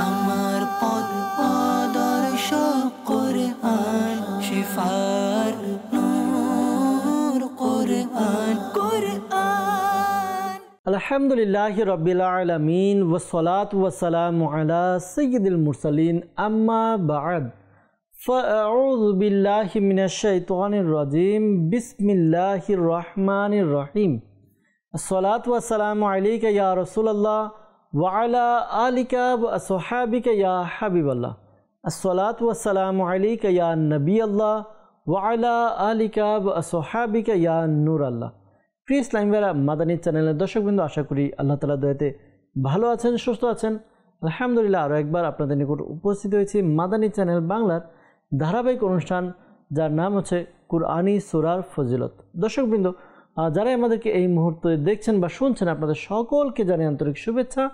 আমার পথ আদর্শ কোরআন, শিফার নূর কোরআন কোরআন। আলহামদুলিল্লাহি রাব্বিল আলামিন ওয়াসসালাতু ওয়াসসালামু আলা সাইয়্যিদিল মুরসালিন, আম্মা বা'দ। ফাআউযু বিল্লাহি মিনাশ শাইতানির রাজীম। বিসমিল্লাহির রহমানির রহিম। আসসালাতু ওয়াসসালামু আলাইকা ইয়া রাসূলুল্লাহ ওয়া আলা আলিকা ওয়া আসহাবিকা ইয়া হাবিবাল্লাহ। আসসালাতু ওয়াসসালামু আলাইকা ইয়া নবিয়াল্লাহ ওয়া আলা আলিকা ওয়া আসহাবিকা ইয়া নূরাল্লাহ। প্রিয় ইসলামী ভাইরা, মাদানী চ্যানেলের দর্শকবৃন্দ, আশা করি আল্লাহ তাআলার দয়াতে ভালো আছেন, সুস্থ আছেন। আলহামদুলিল্লাহ, আরও একবার আপনাদের নিকট উপস্থিত হয়েছি মাদানী চ্যানেল বাংলার ধারাবাহিক অনুষ্ঠান, যার নাম হচ্ছে কুরআনী সূরার ফজিলত। দর্শকবৃন্দ, যারা আমাদেরকে এই মুহূর্তে দেখছেন বা শুনছেন, আপনাদের সকলকে জানাই আন্তরিক শুভেচ্ছা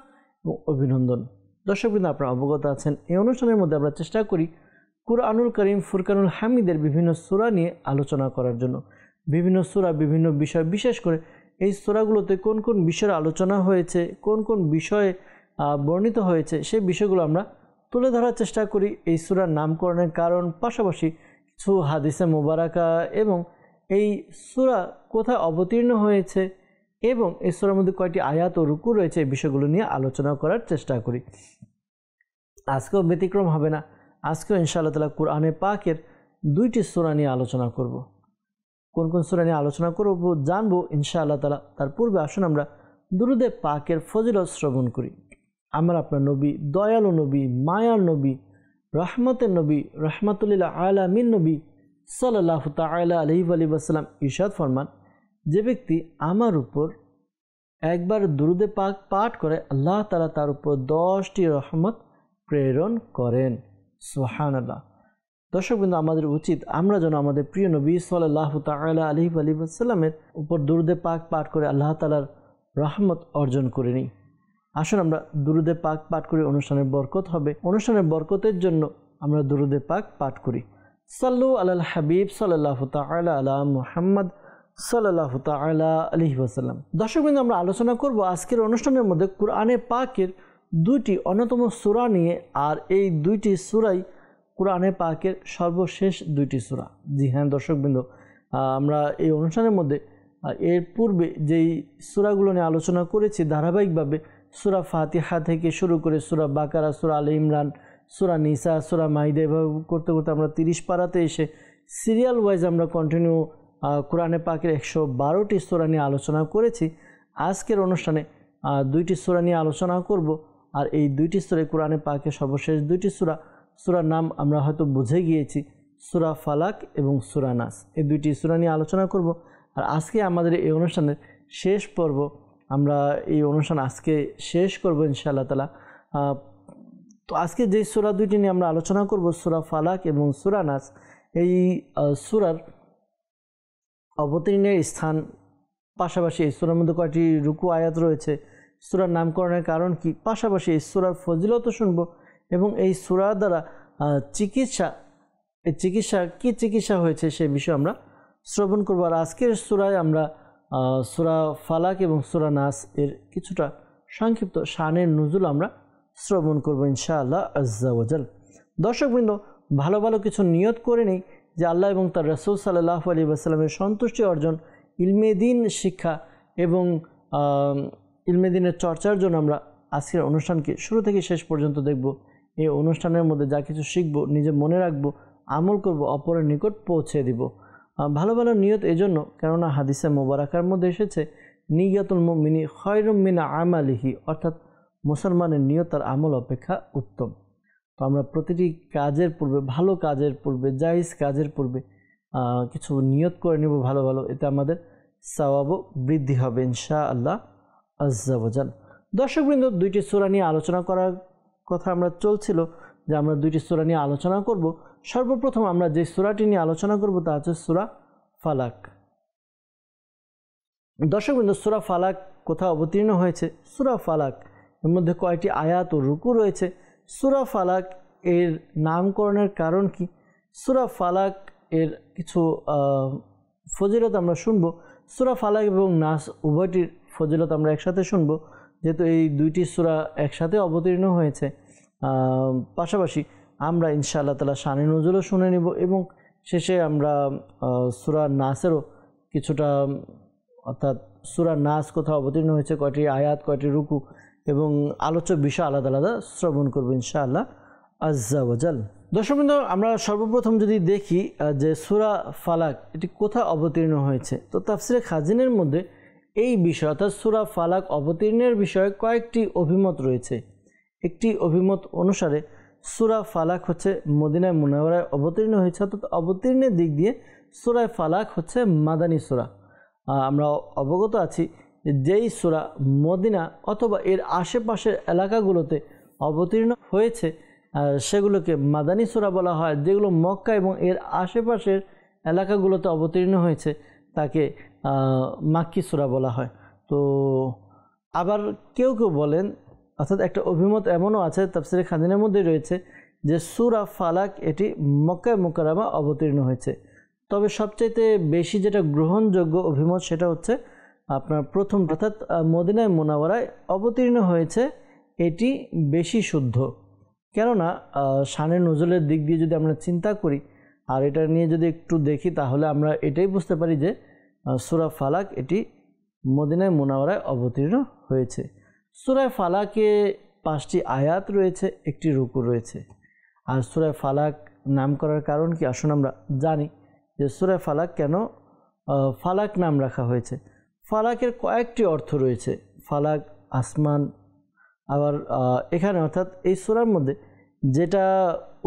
এবং অভিনন্দন। দর্শকবৃন্দ, আপনারা অবগত আছেন, এই অনুষ্ঠানের মধ্যে আমরা চেষ্টা করি কুরআনুল কারীম ফুরকানুল হামিদের বিভিন্ন সূরা নিয়ে আলোচনা করার জন্য। বিভিন্ন সূরা, বিভিন্ন বিষয়, বিশেষ করে এই সূরাগুলোতে কোন কোন বিষয়ের আলোচনা হয়েছে, কোন কোন বিষয়ে বর্ণিত হয়েছে, সেই বিষয়গুলো আমরা তুলে ধরার চেষ্টা করি। এই সূরার নামকরণের কারণ, পাশাপাশি কিছু হাদিসে মুবারাকা এবং এই সূরা কোথায় অবতীর্ণ হয়েছে এবং এই সূরার মধ্যে কয়টি আয়াত ও রুকু রয়েছে, এই বিষয়গুলো নিয়ে আলোচনা করার চেষ্টা করি। আজকেও ব্যতিক্রম হবে না। আজকেও ইনশাআল্লাহ তাআলা কুরআনে পাকের দুইটি সূরা নিয়ে আলোচনা করব। কোন কোন সূরা নিয়ে আলোচনা করব জানবো ইনশাআল্লাহ তাআলা। তার পূর্বে আসুন আমরা দুরুদে পাকের ফজিলত শ্রবণ করি। আমার আপনার নবী, দয়ালু নবী, মায়ার নবী, রহমতের নবী, রহমাতুল্লিল আলামিন নবী সাল্লাল্লাহু তাআলা আলাইহি ওয়া সাল্লাম ইরশাদ ফরমান, যে ব্যক্তি আমার উপর একবার দুরুদে পাক পাঠ করে, আল্লাহ তাআলা তার উপর 10টি রহমত প্রেরণ করেন। সুবহানাল্লাহ। দর্শকবৃন্দ, আমাদের উচিত আমরা যেন আমাদের প্রিয় নবী সাল্লাল্লাহু তাআলা আলাইহি ওয়া সাল্লামের উপর দুরুদে পাক পাঠ করে আল্লাহ তাআলার রহমত অর্জন করে নিই। আসুন আমরা দুরুদে পাক পাঠ করি, অনুষ্ঠানের বরকত হবে। অনুষ্ঠানের বরকতের জন্য আমরা দুরুদে পাক পাঠ করি। সাল্লু আলাল হাবিব সাল্লাল্লাহু তাআলা আলা মুহাম্মদ সাল্লাল্লাহু তাআলা আলাইহি ওয়া সাল্লাম। দর্শকবৃন্দ, আমরা আলোচনা করব আজকের অনুষ্ঠানের মধ্যে কুরআনে পাকের দুইটি অন্যতম সূরা নিয়ে। আর এই দুইটি সূরাই কুরআনে পাকের সর্বশেষ দুইটি সূরা। জি হ্যাঁ দর্শকবৃন্দ, আমরা এই অনুষ্ঠানের মধ্যে এর পূর্বে যেই সূরাগুলো নিয়ে আলোচনা করেছি ধারাবাহিকভাবে, সূরা ফাতিহা থেকে শুরু করে সূরা বাকারা, সূরা আলে ইমরান, সূরা নিসা, সূরা মাইদা, এভাবে করতে করতে আমরা 30 পারাতে এসে সিরিয়াল ওয়াইজ আমরা কন্টিনিউ কুরআনে পাকের 112টি সূরা নিয়ে আলোচনা করেছি। আজকের অনুষ্ঠানে দুইটি সূরা নিয়ে আলোচনা করব। আর এই দুইটি সূরা কুরআনে পাকের সর্বশেষ দুইটি সূরার নাম আমরা হয়তো বুঝে গিয়েছি, সূরা ফালাক এবং সূরা নাস। এই দুইটি সূরা নিয়ে আলোচনা করব। আর আজকে আমাদের এই অনুষ্ঠানের শেষ পর্ব, আমরা এই অনুষ্ঠান আজকে শেষ করব ইনশাআল্লাহ তাআলা। তো আজকে যে সূরা দুইটি নিয়ে আমরা আলোচনা করব, সূরা ফালাক এবং সূরা নাস, এই সূরার অবতীর্ণের স্থান, পাশাপাশি এই সূরার মধ্যে কয়টি রুকু আয়াত রয়েছে, সূরার নামকরণের কারণ কি, পাশাপাশি এই সূরার ফজিলতও শুনব এবং এই সূরার দ্বারা চিকিৎসা হয়েছে সে বিষয়ে আমরা শ্রবণ করব। আর আজকের সূরায় আমরা সূরা ফালাক এবং সূরা নাস এর কিছুটা সংক্ষিপ্ত শানের নুজুল আমরা শ্রবণ করব ইনশাআল্লাহ আজ্জা ওয়া জাল। দর্শকবৃন্দ, ভালো ভালো কিছু নিয়ত করে নেই যে আল্লাহ এবং তার রাসূল সাল্লাল্লাহু আলাইহি ওয়াসাল্লামের সন্তুষ্টি অর্জন, ইলমে দ্বীন শিক্ষা এবং ইলমে দ্বীনের চর্চার জন্য আমরা আজকের অনুষ্ঠানকে শুরু থেকে শেষ পর্যন্ত দেখব। এই অনুষ্ঠানের মধ্যে যা কিছু শিখব, নিজে মনে রাখব, আমল করব, অপরের নিকট পৌঁছে দিব। ভালো ভালো নিয়ত এজন্য, কেননা হাদিসে মুবারাকার মধ্যে এসেছে, নিয়াতুল মুমিনি খায়রুম মিন আমালিহি, অর্থাৎ মুসলমানের নিয়ত তার আমল অপেক্ষা উত্তম। তো আমরা প্রতিটি কাজের পূর্বে, ভালো কাজের পূর্বে, জায়েজ কাজের পূর্বে কিছু নিয়ত করে নেব ভালো ভালো, এতে আমাদের সওয়াবও বৃদ্ধি হবে ইনশাআল্লাহ আজ্জা ওয়া জাল। দর্শকবৃন্দ, দুইটি সূরা নিয়ে আলোচনা করার কথা আমরা চলছিল যে আমরা দুইটি সূরা নিয়ে আলোচনা করব। সর্বপ্রথম আমরা যে সূরাটি নিয়ে আলোচনা করব তা হচ্ছে সূরা ফালাক। দর্শকবৃন্দ, সূরা ফালাক কোথাও অবতীর্ণ হয়েছে, সূরা ফালাক এর মধ্যে কয়টি আয়াত ও রুকু রয়েছে, সূরা ফালাক এর নামকরণের কারণ কি, সূরা ফালাক এর কিছু ফজিলত আমরা শুনব। সূরা ফালাক এবং নাস উভয়টির ফজিলত আমরা একসাথে শুনব। যেহেতু এই দুইটি সূরা একসাথে অবতীর্ণ হয়েছে, পাশাপাশি আমরা ইনশাআল্লাহ তাআলা শানে নুজুলও শুনে নেব এবং শেষে আমরা সূরা নাসেরও কিছুটা, অর্থাৎ সূরা নাস কোথাও অবতীর্ণ হয়েছে, কয়টি আয়াত, কয়টি রুকু এবং আলোচ্য বিষয় আলাদা আলাদা শ্রবণ করব ইনশাআল্লাহ আজ্জা ওয়াজাল। দর্শকবৃন্দ, আমরা সর্বপ্রথম যদি দেখি যে সূরা ফালাক এটি কোথায় অবতীর্ণ হয়েছে, তো তাফসিরে খাজিনের মধ্যে এই বিষয় অর্থাৎ সূরা ফালাক অবতীর্ণের বিষয়ে কয়েকটি অভিমত রয়েছে। একটি অভিমত অনুসারে সূরা ফালাক হচ্ছে মদিনায় মুনাওয়ারায় অবতীর্ণ হয়েছে, অর্থাৎ অবতীর্ণের দিক দিয়ে সূরা ফালাক হচ্ছে মাদানী সূরা। আমরা অবগত আছি যেই সূরা মদিনা অথবা এর আশেপাশের এলাকাগুলোতে অবতীর্ণ হয়েছে সেগুলোকে মাদানী সূরা বলা হয়, যেগুলো মক্কা এবং এর আশেপাশের এলাকাগুলোতে অবতীর্ণ হয়েছে তাকে মাক্কি সূরা বলা হয়। তো আবার কেউ কেউ বলেন, অর্থাৎ একটা অভিমত এমনও আছে তাফসিরে খাজিনের মধ্যে রয়েছে যে সূরা ফালাক এটি মক্কা মুকাররমা অবতীর্ণ হয়েছে। তবে সবচাইতে বেশি যেটা গ্রহণযোগ্য অভিমত সেটা হচ্ছে আপনার প্রথম, অর্থাৎ মদিনায় মুনাওয়ারায় অবতীর্ণ হয়েছে, এটি বেশি শুদ্ধ। কেননা শানে নুজুলের দিক দিয়ে যদি আমরা চিন্তা করি আর এটা নিয়ে যদি একটু দেখি তাহলে আমরা এটাই বুঝতে পারি যে সূরা ফালাক এটি মদিনায় মুনাওয়ারায় অবতীর্ণ হয়েছে। সূরা ফালাকে 5টি আয়াত রয়েছে, একটি রুকু রয়েছে। আর সূরা ফালাক নাম করার কারণ কি আসুন আমরা জানি যে সূরা ফালাক কেন ফালাক নাম রাখা হয়েছে। ফালাকের কয়েকটি অর্থ রয়েছে। ফালাক আসমান, আবার এখানে অর্থাৎ এই সূরার মধ্যে যেটা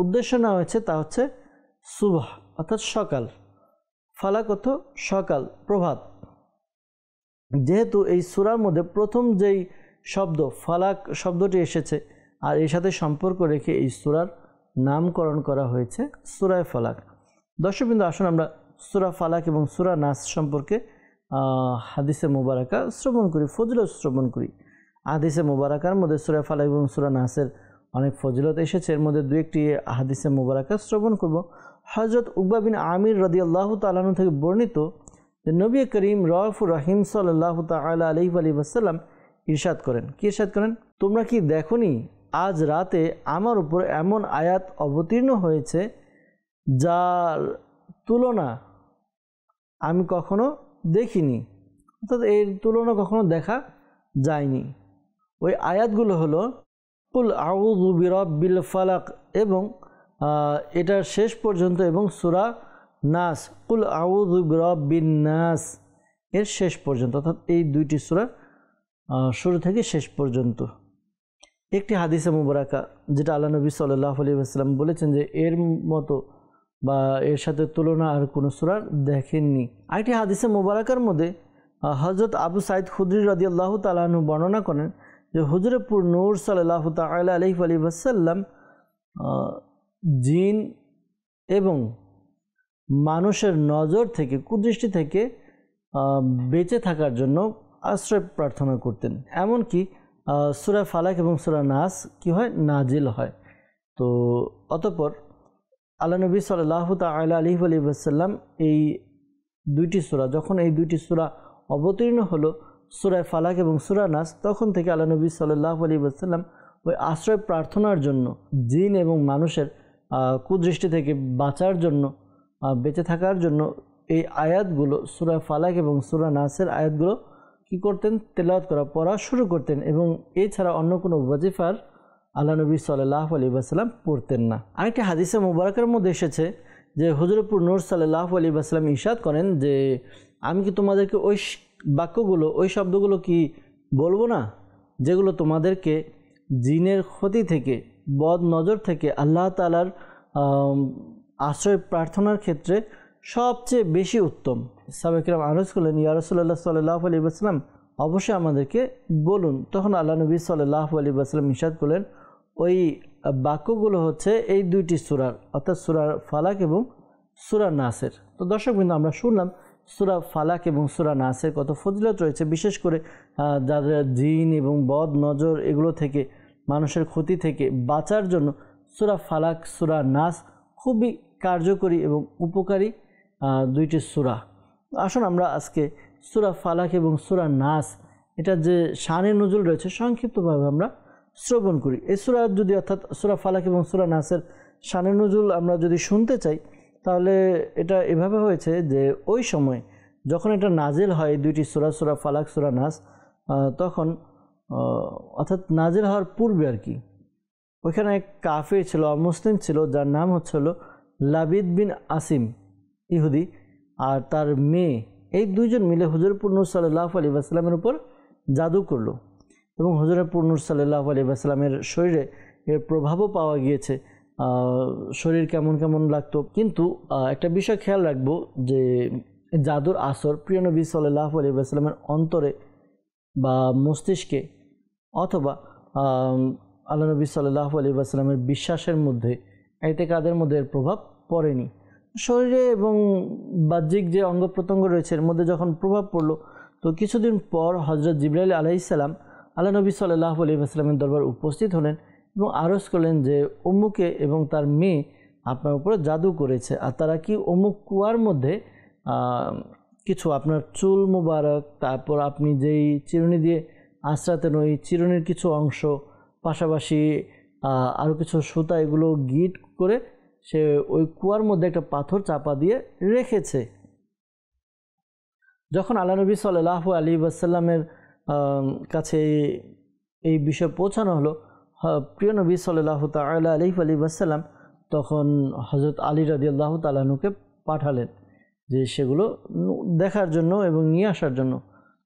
উদ্দেশ্য নেওয়া হয়েছে তা হচ্ছে সুবহ অর্থাৎ সকাল। ফালাক অর্থ সকাল, প্রভাত। যেহেতু এই সূরার মধ্যে প্রথম যেই শব্দ ফালাক শব্দটি এসেছে আর এর সাথে সম্পর্ক রেখে এই সূরার নামকরণ করা হয়েছে সূরা ফালাক। দর্শকবৃন্দ, আসুন আমরা সূরা ফালাক এবং সূরা নাস সম্পর্কে হাদিসে মুবারাকা শ্রবণ করি, ফজিলত শ্রবণ করি। হাদিসে মুবারাকার মধ্যে সূরা ফালাক এবং সূরা নাসের অনেক ফজিলত এসেছে, এর মধ্যে দু একটি হাদিসে মুবারাকা শ্রবণ করব। হযরত উকবা বিন আমির রাদিয়াল্লাহু তাআলা আনহু থেকে বর্ণিত যে নবী করিম রাউফুর রহিম সাল্লাল্লাহু তাআলা আলাইহি ওয়াসাল্লাম ইরশাদ করেন, কি ইরশাদ করেন? তোমরা কি দেখোনি আজ রাতে আমার উপর এমন আয়াত অবতীর্ণ হয়েছে যার তুলনা আমি কখনো দেখিনি, অর্থাৎ এর তুলনা কখনো দেখা যায়নি। ওই আয়াতগুলো হলো কুল আউযু বিরাব্বিল ফালাক এবং এটার শেষ পর্যন্ত, এবং সূরা নাস কুল আউযু বিরাব্বিন নাস এর শেষ পর্যন্ত, অর্থাৎ এই দুইটি সূরা শুরু থেকে শেষ পর্যন্ত। একটি হাদিসে মুবারাকা যেটা আল্লাহ নবী সাল্লাল্লাহু আলাইহি ওয়াসাল্লাম বলেছেন যে এর মতো বা এর সাথে তুলনা আর কোনো সূরা দেখেননি। আরেকটি হাদিসে মুবারাকার মধ্যে হযরত আবু সাঈদ খুদরি রাদিয়াল্লাহু তাআলা আনহু বর্ণনা করেন যে হুজুরে পুর নূর সাল্লাল্লাহু তাআলা আলাইহি ওয়াসাল্লাম জিন এবং মানুষের নজর থেকে, কুদৃষ্টি থেকে বেঁচে থাকার জন্য আশ্রয় প্রার্থনা করতেন। এমনকি সূরা ফালাক এবং সূরা নাস কি হয়, নাজিল হয়। তো অতঃপর আল্লাহ নবী সাল্লাল্লাহু তাআলা আলাইহি ওয়াসাল্লাম এই দুইটি সূরা, যখন এই দুইটি সূরা অবতীর্ণ হলো সূরা ফালাক এবং সূরা নাস, তখন থেকে আল্লাহ নবী সাল্লাল্লাহু আলাইহি ওয়াসাল্লাম ওই আশ্রয় প্রার্থনার জন্য, জিন এবং মানুষের কুদৃষ্টি থেকে বাঁচার জন্য, বেঁচে থাকার জন্য এই আয়াতগুলো সূরা ফালাক এবং সূরা নাসের আয়াতগুলো কি করতেন, তেলাওয়াত করা, পড়া শুরু করতেন, এবং এছাড়া অন্য কোনো ওয়াজিফার আল্লাহ নবী সাল্লাল্লাহু আলাইহি ওয়াসাল্লাম পড়তেন না। আরেকটি হাদিসে মুবারাকার মধ্যে এসেছে যে হুজুরপুর নূর সাল্লাল্লাহু আলাইহি ওয়াসাল্লাম ইরশাদ করেন যে আমি কি তোমাদেরকে ওই বাক্যগুলো, ওই শব্দগুলো কি বলবো না যেগুলো তোমাদেরকে জিনের ক্ষতি থেকে, বদ নজর থেকে আল্লাহ তাআলার আশ্রয় প্রার্থনার ক্ষেত্রে সবচেয়ে বেশি উত্তম। সাহাবায়ে কেরাম আরজ করলেন, ইয়া রাসূলুল্লাহ সাল্লাল্লাহু আলাইহি ওয়াসাল্লাম অবশ্যই আমাদেরকে বলুন। তখন আল্লাহ নবী সাল্লাল্লাহু আলাইহি ওয়াসাল্লাম ইরশাদ করলেন ওই বাক্যগুলো হচ্ছে এই দুইটি সূরার, অর্থাৎ সূরা ফালাক এবং সূরা নাসের। তো দর্শকবৃন্দ, আমরা শুনলাম সূরা ফালাক এবং সূরা নাসের কত ফজিলত রয়েছে, বিশেষ করে যাদের জিন এবং বদ নজর এগুলো থেকে, মানুষের ক্ষতি থেকে বাঁচার জন্য সূরা ফালাক, সূরা নাস খুবই কার্যকরী এবং উপকারী দুইটি সূরা। আসুন আমরা আজকে সূরা ফালাক এবং সূরা নাস এটা যে শানে নুজুল রয়েছে সংক্ষিপ্তভাবে আমরা শ্রবণ করি। এই সূরা যদি অর্থাৎ সূরা ফালাক এবং সূরা নাসের শানে নুজুল আমরা যদি শুনতে চাই তাহলে এটা এভাবে হয়েছে যে ওই সময় যখন এটা নাজিল হয় দুইটি সূরা, সূরা ফালাক, সূরা নাস, তখন অর্থাৎ নাজিল হওয়ার পূর্বে আর কি ওইখানে এক কাফির ছিল, অমুসলিম ছিল, যার নাম হলো লাবিদ বিন আসিম ইহুদি, আর তার মেয়ে, এই দুইজন মিলে হুজুরপুর নূর সাল্লাল্লাহু আলাইহি ওয়াসাল্লামের উপর জাদু করলো এবং হুজুরপুর নূর সাল্লাল্লাহু আলাইহি ওয়াসাল্লামের শরীরে এর প্রভাবও পাওয়া গিয়েছে, শরীর কেমন কেমন লাগতো। কিন্তু একটা বিষয় খেয়াল রাখবো যে জাদুর আসর প্রিয় নবী সাল্লাল্লাহু আলাইহি ওয়াসাল্লামের অন্তরে বা মস্তিষ্কে অথবা আল্লাহ নবী সাল্লাল্লাহু আলাইহি ওয়াসাল্লামের বিশ্বাসের মধ্যে, ইতিকাদের মধ্যে এর প্রভাব পড়েনি। শরীরে এবং বাহ্যিক যে অঙ্গ প্রত্যঙ্গ রয়েছে এর মধ্যে যখন প্রভাব পড়লো, তো কিছুদিন পর হযরত জিবরাইল আলাইহিস সালাম আল্লাহ নবী সাল্লাল্লাহু আলাইহি ওয়াসাল্লামের দরবার উপস্থিত হলেন এবং আরজ করলেন যে অমুকে এবং তার মেয়ে আপনার উপরে জাদু করেছে, আর তারা কি অমুক কুয়ার মধ্যে কিছু আপনার চুল মুবারক, তারপর আপনি যেই চিরুনি দিয়ে আঁচড়াতেন ওই চিরুনির কিছু অংশ, পাশাপাশি আরও কিছু সুতা, এগুলো গিট করে সে ওই কুয়ার মধ্যে একটা পাথর চাপা দিয়ে রেখেছে। যখন আল্লাহ নবী সাল্লাল্লাহু আলাইহি ওয়াসাল্লামের কাছে এই বিষয় পৌঁছানো হলো, প্রিয় নবী সাল্লাল্লাহু তাআলা আলাইহি ওয়াসাল্লাম তখন হযরত আলী রাদিয়াল্লাহু তাআলা আনহুকে পাঠালেন যে সেগুলো দেখার জন্য এবং নিয়ে আসার জন্য।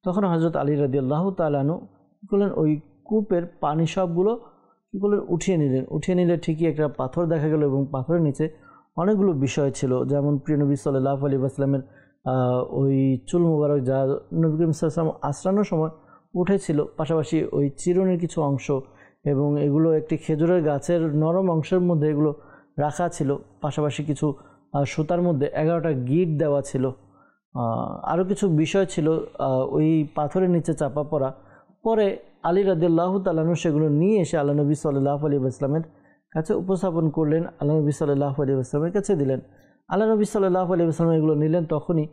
তখন হযরত আলী রাদিয়াল্লাহু তাআলা আনহু বললেন ওই কূপের পানি সবগুলো কী করলেন উঠিয়ে নিলেন। উঠিয়ে নিলে ঠিকই একটা পাথর দেখা গেল এবং পাথরের নিচে অনেকগুলো বিষয় ছিল, যেমন প্রিয় নবী সাল্লাল্লাহু আলাইহি ওয়াসাল্লামের ওই চুল মুবারক যা নবী করিম সাল্লাল্লাহু আলাইহি ওয়াসাল্লাম আঁচড়ানোর সময় উঠেছিল, পাশাপাশি ওই চিরুনির কিছু অংশ, এবং এগুলো একটি খেজুরের গাছের নরম অংশের মধ্যে এগুলো রাখা ছিল, পাশাপাশি কিছু সুতার মধ্যে 11টা গিট দেওয়া ছিল, আরও কিছু বিষয় ছিল ওই পাথরের নিচে চাপা পড়া। পরে আলী রাদিয়াল্লাহু তাআলা আনহু সেগুলো নিয়ে এসে আল্লাহ নবী সাল্লাল্লাহু আলাইহি ওয়াসাল্লামের কাছে উপস্থাপন করলেন, আল্লাহ নবী সাল্লাল্লাহু আলাইহি ওয়াসাল্লামের কাছে দিলেন। আল্লাহ নবী সাল্লাল্লাহু আলাইহি ওয়াসাল্লাম এগুলো নিলেন, তখনই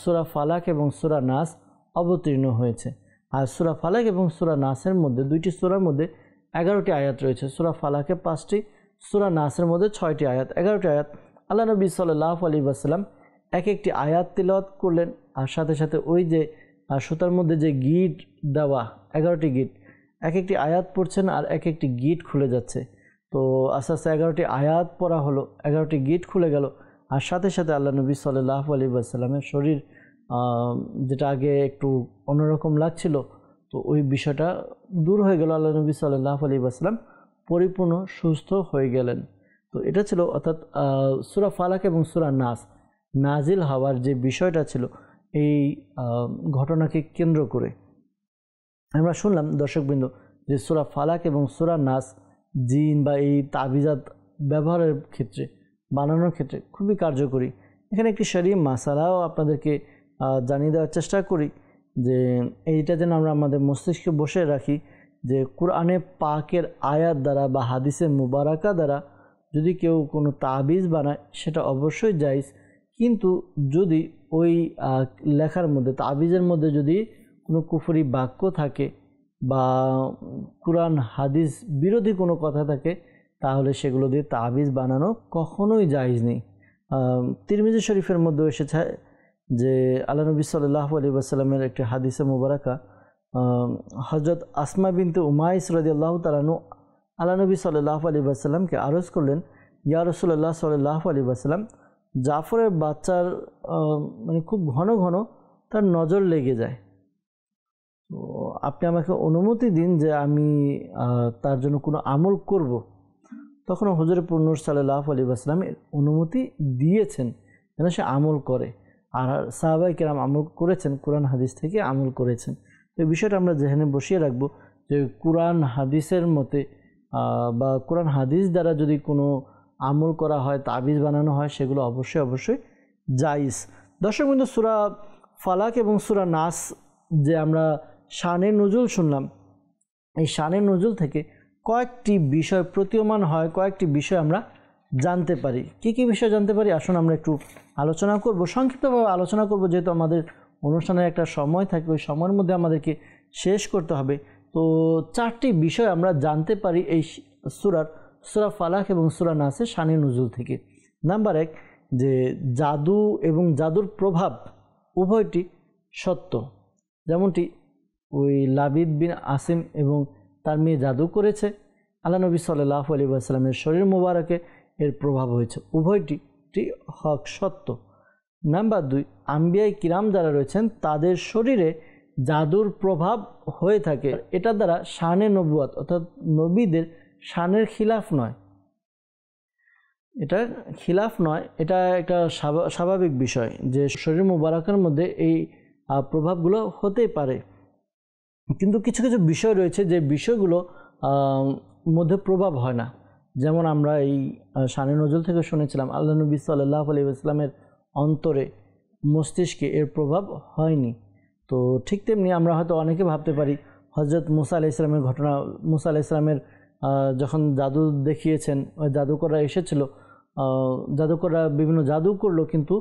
সূরা ফালাক এবং সূরা নাস অবতীর্ণ হয়েছে। আর সূরা ফালাক এবং সূরা নাসের মধ্যে, দুইটি সূরার মধ্যে 11টি আয়াত রয়েছে। সূরা ফালাকে 5টি, সূরা নাসের মধ্যে 6টি আয়াত, 11টি আয়াত। আল্লাহ নবী সাল্লাল্লাহু আলাইহি ওয়াসাল্লাম এক একটি আয়াত তিলাওয়াত করলেন, আর সাথে সাথে ওই যে সুতার মধ্যে যে গিট দেওয়া 11টি গিট, এক একটি আয়াত পড়ছেন আর এক একটি গিট খুলে যাচ্ছে। তো আস্তে আস্তে 11টি আয়াত পড়া হলো, 11টি গিট খুলে গেল, আর সাথে সাথে আল্লাহ নবী সাল্লাল্লাহু আলাইহি ওয়াসাল্লামের শরীর যেটা আগে একটু অন্যরকম লাগছিল, তো ওই বিষয়টা দূর হয়ে গেল। আল্লাহ নবী সাল্লাল্লাহু আলাইহি ওয়াসাল্লাম পরিপূর্ণ সুস্থ হয়ে গেলেন। তো এটা ছিল অর্থাৎ সূরা ফালাক এবং সূরা নাস নাজিল হওয়ার যে বিষয়টা ছিল, এই ঘটনাকে কেন্দ্র করে আমরা শুনলাম দর্শকবৃন্দ যে সূরা ফালাক এবং সূরা নাস জিন বা এই তাবিজাত ব্যবহারের ক্ষেত্রে, বানানোর ক্ষেত্রে খুবই কার্যকরী। এখানে একটি শরীয়ী মাসালাও আপনাদেরকে জানিয়ে দেওয়ার চেষ্টা করি যে এইটা যেন আমরা আমাদের মস্তিষ্কে বসে রাখি যে কুরআনে পাকের আয়াত দ্বারা বা হাদিসে মুবারাকা দ্বারা যদি কেউ কোনো তাবিজ বানায় সেটা অবশ্যই জায়েজ, কিন্তু যদি ওই লেখার মধ্যে, তাবিজের মধ্যে যদি কোনো কুফরি বাক্য থাকে বা কুরআন হাদিস বিরোধী কোনো কথা থাকে, তাহলে সেগুলো দিয়ে তাবিজ বানানো কখনোই জায়েজ নেই। তিরমিজি শরীফের মধ্যে এসেছে যে আল্লাহ নবী সাল্লাল্লাহু আলাইহি ওয়াসাল্লামের একটি হাদিসে মুবারাকা, হযরত আসমা বিনতে উমাইস রাদিয়াল্লাহু তাআলা আনহু আল্লাহ নবী সাল্লাল্লাহু আলাইহি ওয়াসাল্লামকে আরজ করলেন, ইয়া রাসূলুল্লাহ সাল্লাল্লাহু আলাইহি ওয়াসাল্লাম, জাফরের বাচ্চার মানে খুব ঘন ঘন তার নজর লেগে যায়, তো আপনি আমাকে অনুমতি দিন যে আমি তার জন্য কোনো আমল করব। তখন হুজুর নূর সাল্লাল্লাহু আলাইহি ওয়াসাল্লাম অনুমতি দিয়েছেন যেন সে আমল করে, আর সাহাবায়ে কেরাম আমল করেছেন, কোরআন হাদিস থেকে আমল করেছেন। তো এই বিষয়টা আমরা যেখানে বসিয়ে রাখবো যে কোরআন হাদিসের মতে বা কোরআন হাদিস দ্বারা যদি কোনো আমল করা হয়, তাবিজ বানানো হয়, সেগুলো অবশ্যই অবশ্যই জায়েজ। দর্শকবৃন্দ, সূরা ফালাক এবং সূরা নাস যে আমরা শানে নুজুল শুনলাম, এই শানে নুজুল থেকে কয়েকটি বিষয় প্রতীয়মান হয়, কয়েকটি বিষয় আমরা জানতে পারি। কি কি বিষয় জানতে পারি আসুন আমরা একটু আলোচনা করব, সংক্ষিপ্তভাবে আলোচনা করব, যেহেতু আমাদের অনুষ্ঠানের একটা সময় থাকে, ওই সময়ের মধ্যে আমাদেরকে শেষ করতে হবে। তো 4টি বিষয় আমরা জানতে পারি এই সূরা ফালাক এবং সূরা নাসের শানে নুজুল থেকে। নাম্বার 1, যে জাদু এবং জাদুর প্রভাব উভয়টি সত্য। যেমনটি ওই লাবিদ বিন আসিম এবং তার মেয়ে জাদু করেছে, আল্লাহ নবী সাল্লাল্লাহু আলাইহি ওয়াসাল্লামের শরীর মোবারকে এর প্রভাব হয়েছে, উভয়টি হক সত্য। নাম্বার 2, আম্বিয়ায়ে কিরাম যারা রয়েছেন তাদের শরীরে জাদুর প্রভাব হয়ে থাকে, এটা দ্বারা শানে নবুয়াত অর্থাৎ নবীদের শানের খিলাফ নয়, এটা খিলাফ নয়, এটা একটা স্বাভাবিক বিষয় যে শরীর মোবারকের মধ্যে এই প্রভাবগুলো হতেই পারে। কিন্তু কিছু কিছু বিষয় রয়েছে যে বিষয়গুলো মধ্যে প্রভাব হয় না। যেমন আমরা এই শানে নজুল থেকে শুনেছিলাম আল্লাহ নবী সাল্লাল্লাহু আলাইহি ওয়াসাল্লামের অন্তরে মস্তিষ্কে এর প্রভাব হয়নি। তো ঠিক তেমনি আমরা হয়তো অনেকে ভাবতে পারি হযরত মুসা আলাইহিস সালামের ঘটনা, মুসা আলাইহিস সালামের যখন জাদু দেখিয়েছেন, ওই জাদুকররা এসেছিল, জাদুকররা বিভিন্ন জাদু করলো, কিন্তু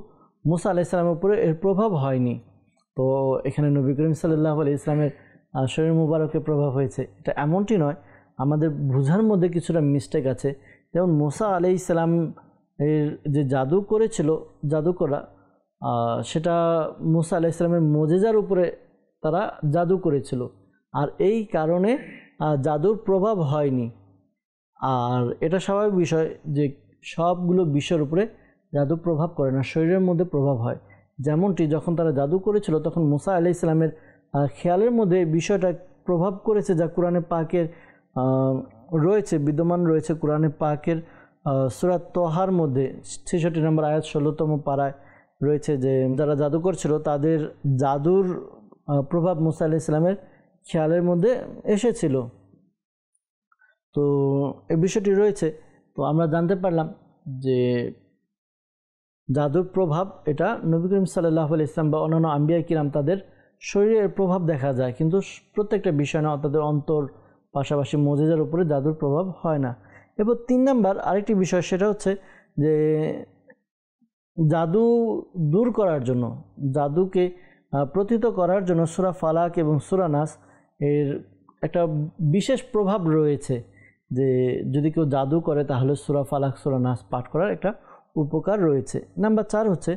মুসা আলাইহিস সালামের উপরে এর প্রভাব হয়নি। তো এখানে নবী করিম সাল্লাল্লাহু আলাইহি ওয়াসাল্লামের শরীর মুবারকের প্রভাব হয়েছে, এটা এমনটি নয়। আমাদের বোঝার মধ্যে কিছুটা মিস্টেক আছে। যেমন মুসা আলাইহিস সালাম এর যে জাদু করেছিল জাদুকররা, সেটা মুসা আলাইহিস সালামের মুজিজার উপরে তারা জাদু করেছিল, আর এই কারণে জাদুর প্রভাব হয়নি। আর এটা স্বাভাবিক বিষয় যে সবগুলো বিষয়ের উপরে জাদু প্রভাব করে না, শরীরের মধ্যে প্রভাব হয়। যেমনটি যখন তারা জাদু করেছিল তখন মুসা আলাইহিস সালামের খেয়ালের মধ্যে বিষয়টা প্রভাব করেছে, যা কোরআনে পাকের রয়েছে, বিদ্যমান রয়েছে কোরআনে পাকের সূরা তহার মধ্যে ৬৬ নম্বর আয়াত ১৬তম পারায় রয়েছে যে যারা জাদু করছিল তাদের জাদুর প্রভাব মুসা আলাইহিস সালামের খেয়ালের মধ্যে এসেছিল। তো এই বিষয়টি রয়েছে। তো আমরা জানতে পারলাম যে জাদুর প্রভাব এটা নবী করিম সাল্লাল্লাহু আলাইহি ওয়াসাল্লাম বা অন্যান্য আম্বিয়া কিরাম তাদের শরীরের প্রভাব দেখা যায়, কিন্তু প্রত্যেকটা বিষয় না, তাদের অন্তর পাশাপাশি মুজিজার উপরে জাদুর প্রভাব হয় না। এবার 3 নম্বর আরেকটি বিষয়, সেটা হচ্ছে যে জাদু দূর করার জন্য, জাদুকে প্রতিহত করার জন্য সূরা ফালাক এবং সূরা নাস এর একটা বিশেষ প্রভাব রয়েছে, যে যদি কেউ জাদু করে তাহলে সূরা ফালাক সূরা নাস পাঠ করার একটা উপকার রয়েছে। নাম্বার 4 হচ্ছে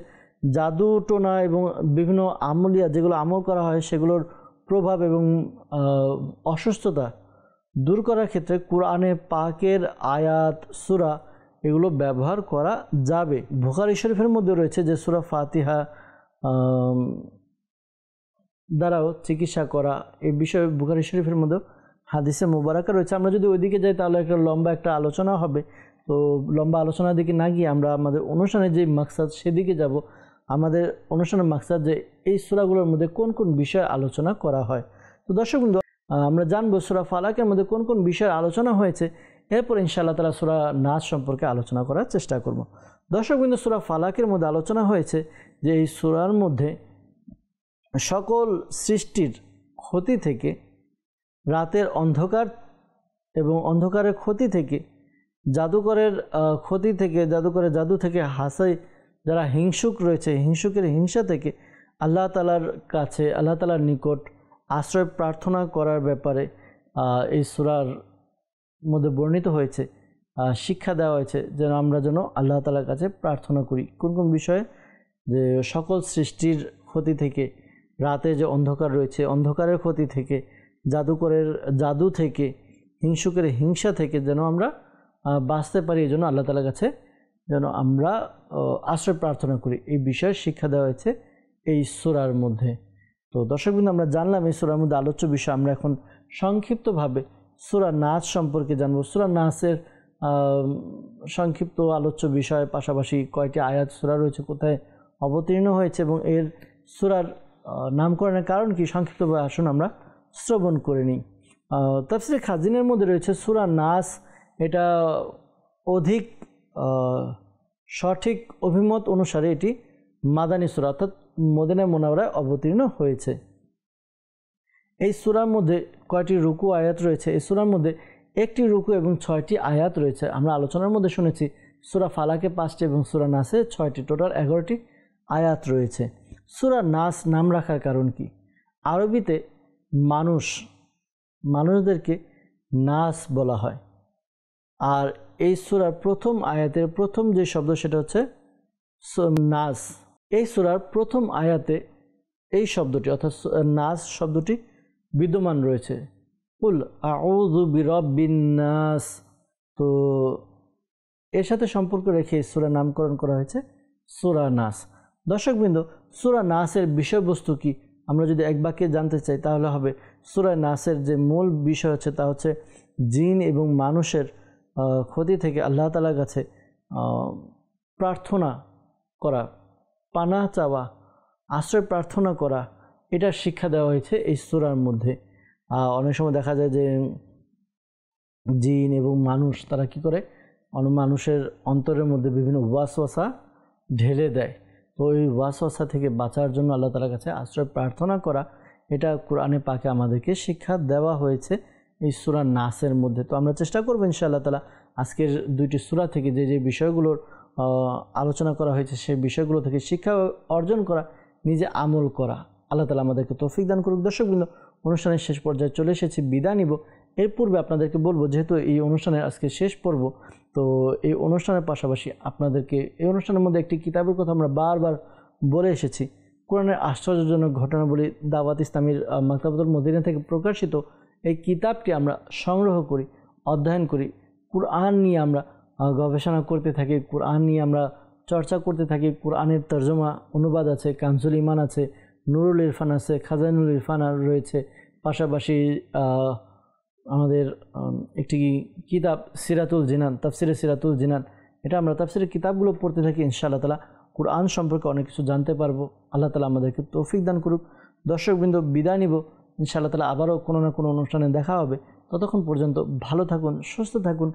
জাদু টোনা এবং বিভিন্ন আমলিয়া যেগুলো আমল করা হয় সেগুলোর প্রভাব এবং অসুস্থতা দূর করার ক্ষেত্রে কোরআনে পাকের আয়াত সূরা এগুলো ব্যবহার করা যাবে। বুখারী শরীফের মধ্যে রয়েছে যে সূরা ফাতিহা দ্বারাও চিকিৎসা করা, এই বিষয়ে বুখারী শরীফের মধ্যে হাদিসে মুবারাকা রয়েছে। আমরা যদি ওইদিকে যাই তাহলে একটা লম্বা একটা আলোচনা হবে। তো লম্বা আলোচনার দিকে না গিয়ে আমরা আমাদের অনুষ্ঠানের যে মাকসাদ সেদিকে যাব। আমাদের অনুষ্ঠানের মাকসাদ যে এই সূরাগুলোর মধ্যে কোন কোন বিষয়ে আলোচনা করা হয়। তো দর্শকবৃন্দ, আমরা জানবো সূরা ফালাকের মধ্যে কোন কোন বিষয়ে আলোচনা হয়েছে, এরপর ইনশাআল্লাহ তাআলা সূরা নাস সম্পর্কে আলোচনা করার চেষ্টা করব। দর্শকবৃন্দ, সূরা ফালাকের মধ্যে আলোচনা হয়েছে যে এই সূরার মধ্যে সকল সৃষ্টির ক্ষতি থেকে, রাতের অন্ধকার এবং অন্ধকারের ক্ষতি থেকে, জাদুকরের ক্ষতি থেকে, জাদুকরের জাদু থেকে, হাসাই যারা হিংসুক রয়েছে হিংসুকের হিংসা থেকে আল্লাহ তাআলার কাছে, আল্লাহ তাআলার নিকট আশ্রয় প্রার্থনা করার ব্যাপারে এই সূরার মধ্যে বর্ণিত হয়েছে, শিক্ষা দেওয়া হয়েছে যেন আমরা যেন আল্লাহ তাআলার কাছে প্রার্থনা করি। কোন কোন বিষয়ে? যে সকল সৃষ্টির ক্ষতি থেকে, রাতে যে অন্ধকার রয়েছে অন্ধকারের ক্ষতি থেকে, জাদুকরের জাদু থেকে, হিংসুকের হিংসা থেকে যেন আমরা বাঁচতে পারি, এই জন্য আল্লাহ তাআলার কাছে যেন আমরা আশ্রয় প্রার্থনা করি, এই বিষয়ে শিক্ষা দেওয়া হয়েছে এই সূরার মধ্যে। তো দর্শকবৃন্দ, আমরা জানলাম এই সূরার মধ্যে আলোচ্য বিষয়। আমরা এখন সংক্ষিপ্তভাবে সূরা নাস সম্পর্কে জানব। সূরা নাসের সংক্ষিপ্ত আলোচ্য বিষয়, পাশাপাশি কয়টি আয়াত সূরা রয়েছে, কোথায় অবতীর্ণ হয়েছে এবং এর সূরার নামকরণের কারণ কি, সংক্ষিপ্তভাবে আসুন আমরা শ্রবণ করে নিই। তাফসীরে খাজিনের মধ্যে রয়েছে সূরা নাস এটা অধিক সঠিক অভিমত অনুসারে এটি মাদানী সূরা, অর্থাৎ মদিনা মুনাওয়ারায় অবতীর্ণ হয়েছে। এই সূরার মধ্যে কয়টি রুকু আয়াত রয়েছে? এই সূরার মধ্যে একটি রুকু এবং 6টি আয়াত রয়েছে। আমরা আলোচনার মধ্যে শুনেছি সূরা ফালাকে 5টি এবং সূরা নাসে 6টি, টোটাল 11টি আয়াত রয়েছে। সূরা নাস নাম রাখার কারণ কি? আরবিতে মানুষদেরকে নাস বলা হয়। আর এই সূরার প্রথম আয়াতের প্রথম যে শব্দ সেটা হচ্ছে নাস। এই সূরার প্রথম আয়াতে এই শব্দটি অর্থাৎ নাস শব্দটি বিদ্যমান রয়েছে। কুল আউযু বিরাব্বিন নাস। তো এর সাথে সম্পর্ক রেখে সূরার নামকরণ করা হয়েছে সূরা নাস। দর্শকবৃন্দ, সূরা নাসের বিষয়বস্তু কি আমরা যদি এক বাক্যে জানতে চাই তাহলে হবে সূরা নাসের যে মূল বিষয় হচ্ছে তা হচ্ছে জিন এবং মানুষের ক্ষতি থেকে আল্লাহ তাআলার কাছে প্রার্থনা করা, পানাহ চাওয়া, আশ্রয় প্রার্থনা করা, এটার শিক্ষা দেওয়া হয়েছে এই সূরার মধ্যে। অনেক সময় দেখা যায় যে জিন এবং মানুষ তারা কি করে মানুষের অন্তরের মধ্যে বিভিন্ন ওয়াসওয়াসা ঢেলে দেয়। তো ওই ওয়াসওয়াসা থেকে বাঁচার জন্য আল্লাহ তাআলার কাছে আশ্রয় প্রার্থনা করা, এটা কোরআনে পাকে আমাদেরকে শিক্ষা দেওয়া হয়েছে এই সূরা নাসের মধ্যে। তো আমরা চেষ্টা করব ইনশাআল্লাহ তাআলা আজকের দুইটি সূরা থেকে যে যে বিষয়গুলোর আলোচনা করা হয়েছে সেই বিষয়গুলো থেকে শিক্ষা অর্জন করা, নিজে আমল করা। আল্লাহ তাআলা আমাদেরকে তৌফিক দান করুক। দর্শকবৃন্দ, অনুষ্ঠানের শেষ পর্যায়ে চলে এসেছি, বিদায় নিব। এর পূর্বে আপনাদেরকে বলবো, যেহেতু এই অনুষ্ঠানের আজকে শেষ পর্ব, তো এই অনুষ্ঠানের পাশাপাশি আপনাদেরকে এই অনুষ্ঠানের মধ্যে একটি কিতাবের কথা আমরা বারবার বলে এসেছি। কোরআনের আশ্চর্যজনক ঘটনাবলী দাওয়াত ইসলামীর মাকতাবাতুল মদিনা থেকে প্রকাশিত এই কিতাবটি আমরা সংগ্রহ করি, অধ্যয়ন করি। কোরআন নিয়ে আমরা গবেষণা করতে থাকি, কোরআন নিয়ে আমরা চর্চা করতে থাকি। কোরআনের তর্জমা অনুবাদ আছে, কানজুল ঈমান আছে, নুরুল ইরফান আছে, খাজাইনুল ইরফান রয়েছে। পাশাপাশি আমাদের একটি কিতাব সিরাতুল জিনান, তাফসিরে সিরাতুল জিনান, এটা আমরা তাফসিরের কিতাবগুলো পড়তে থাকি। ইনশাআল্লাহ তাআলা কোরআন সম্পর্কে অনেক কিছু জানতে পারবো। আল্লাহ তাআলা আমাদেরকে তৌফিক দান করুক। দর্শকবৃন্দ, বিদায় নিব। ইনশাআল্লাহ তাআলা আবারও কোনো না কোনো অনুষ্ঠানে দেখা হবে। ততক্ষণ পর্যন্ত ভালো থাকুন, সুস্থ থাকুন,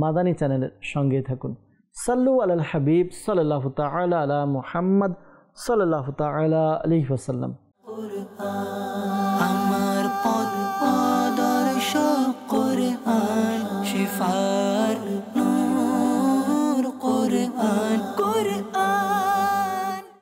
মাদানী চ্যানেলের সঙ্গেই থাকুন। সাল্লু আলাল হাবিব সাল্লাল্লাহু তাআলা আলা মুহাম্মদ সাল্লাল্লাহু তাআলা আলাইহি ওয়াসাল্লাম। আমার পথ আদর্শ কোরআন, শিফার নূর কোরআন, কোরআন।